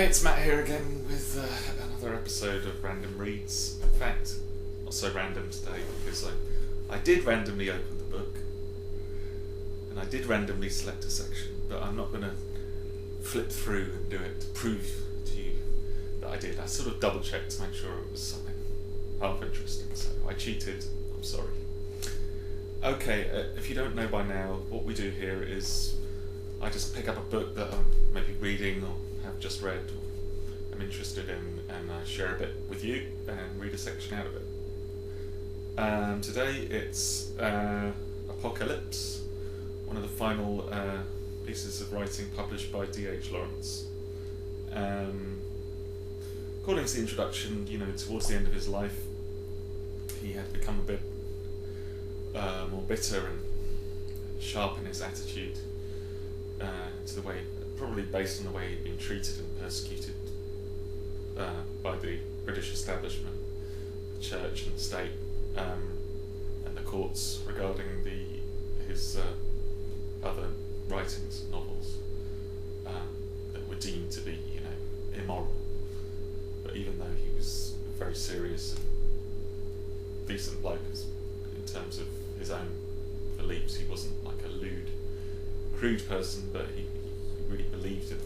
it's Matt here again with another episode of Random Reads. In fact, not so random today because I did randomly open the book and I did randomly select a section, but I'm not going to flip through and do it to prove to you that I did. I sort of double checked to make sure it was something half interesting, so I cheated. I'm sorry. Okay, if you don't know by now, what we do here is I just pick up a book that I'm maybe reading or have just read or I'm interested in, and I share a bit with you and read a section out of it. Today it's Apocalypse, one of the final pieces of writing published by D.H. Lawrence. According to the introduction, towards the end of his life, he had become a bit more bitter and sharp in his attitude to the way, probably based on the way he'd been treated and persecuted by the British establishment, the church and the state, and the courts regarding his other writings, novels, that were deemed to be, immoral. But even though he was a very serious and decent bloke in terms of his own beliefs, he wasn't like a lewd, crude person, but he really believed in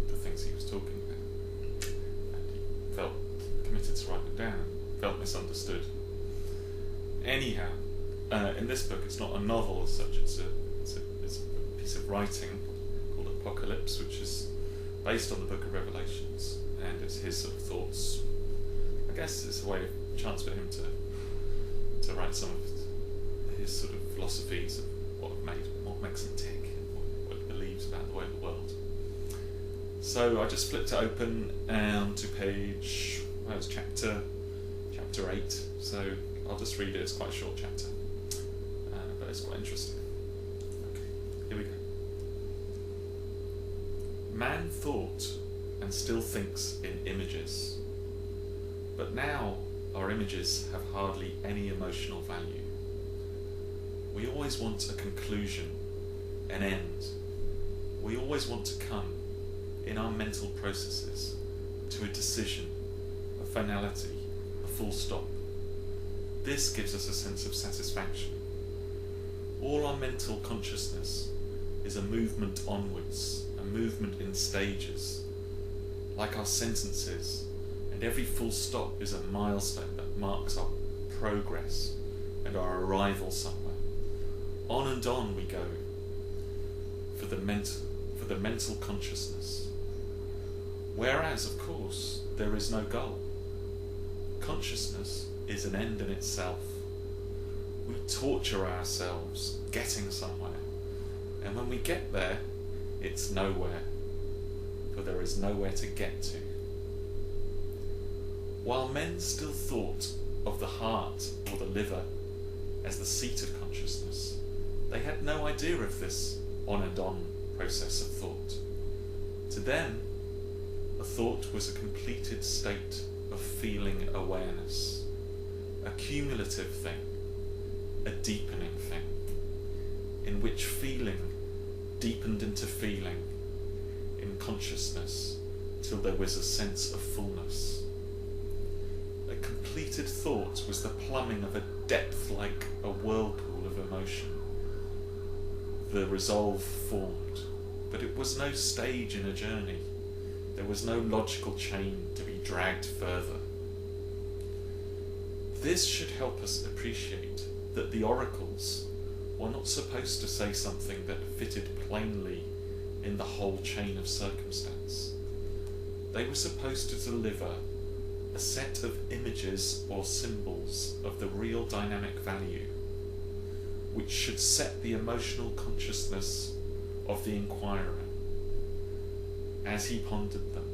the things he was talking about, and he felt committed to write them down and felt misunderstood. Anyhow, in this book, it's not a novel as such, it's a piece of writing called Apocalypse, which is based on the book of Revelations, and it's his sort of thoughts. I guess it's a chance for him to write some of his sort of philosophies of what makes him tick, and what he believes about the way of the world. So I just flipped it open to page, it's chapter 8, so I'll just read it. It's quite a short chapter, but it's quite interesting. Okay, here we go. Man thought and still thinks in images, but now our images have hardly any emotional value. We always want a conclusion, an end. We always want to come, in our mental processes, to a decision, a finality, a full stop. This gives us a sense of satisfaction. All our mental consciousness is a movement onwards, a movement in stages, like our sentences, and every full stop is a milestone that marks our progress and our arrival somewhere. On and on we go for the mental consciousness. Whereas, of course, there is no goal. Consciousness is an end in itself. We torture ourselves getting somewhere, and when we get there, it's nowhere, for there is nowhere to get to. While men still thought of the heart or the liver as the seat of consciousness, they had no idea of this on and on process of thought. To them, a thought was a completed state of feeling awareness, a cumulative thing, a deepening thing, in which feeling deepened into feeling in consciousness till there was a sense of fullness. A completed thought was the plumbing of a depth like a whirlpool of emotion. The resolve formed, but it was no stage in a journey. There was no logical chain to be dragged further. This should help us appreciate that the oracles were not supposed to say something that fitted plainly in the whole chain of circumstance. They were supposed to deliver a set of images or symbols of the real dynamic value, which should set the emotional consciousness of the inquirer as he pondered them,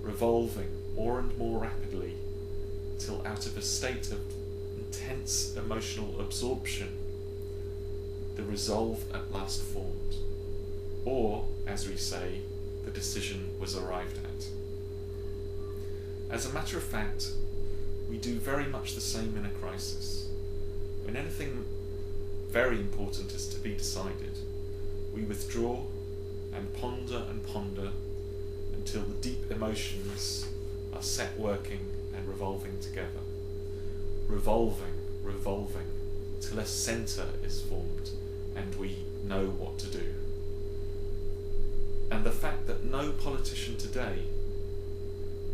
revolving more and more rapidly till out of a state of intense emotional absorption the resolve at last formed, or, as we say, the decision was arrived at. As a matter of fact, we do very much the same in a crisis. When anything very important is to be decided, we withdraw and ponder until the deep emotions are set working and revolving together. Revolving, revolving, till a centre is formed and we know what to do. And the fact that no politician today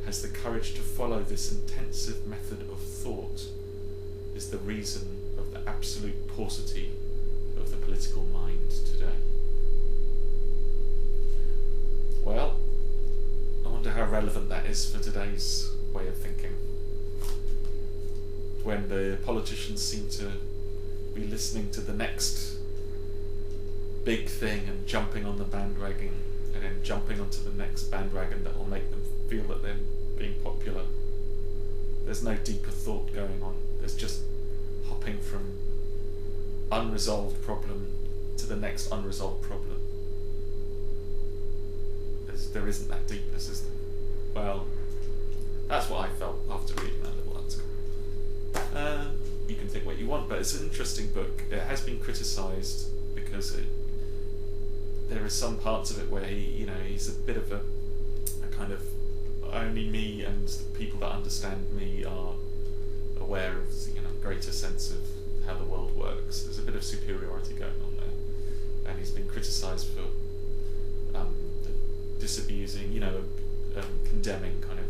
has the courage to follow this intensive method of thought is the reason of the absolute paucity of the political mind today. Well, I wonder how relevant that is for today's way of thinking, when the politicians seem to be listening to the next big thing and jumping on the bandwagon, and then jumping onto the next bandwagon that will make them feel that they're being popular. There's no deeper thought going on. There's just hopping from unresolved problem to the next unresolved problem. There isn't that deepness, is there? Well, that's what I felt after reading that little article. You can think what you want, but it's an interesting book. It has been criticised because there are some parts of it where he's a bit of a kind of, only me and the people that understand me are aware of greater sense of how the world works. There's a bit of superiority going on there, and he's been criticised for disabusing, condemning kind of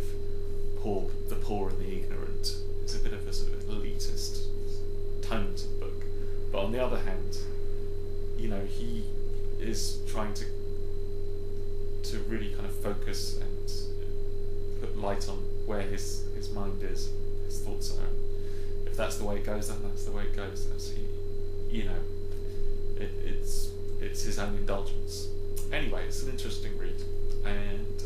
the poor and the ignorant. It's a bit of a sort of elitist tone to the book. But on the other hand, he is trying to really kind of focus and put light on where his mind is, his thoughts are. If that's the way it goes, then that's the way it goes. It's his own indulgence. Anyway, it's an interesting read, and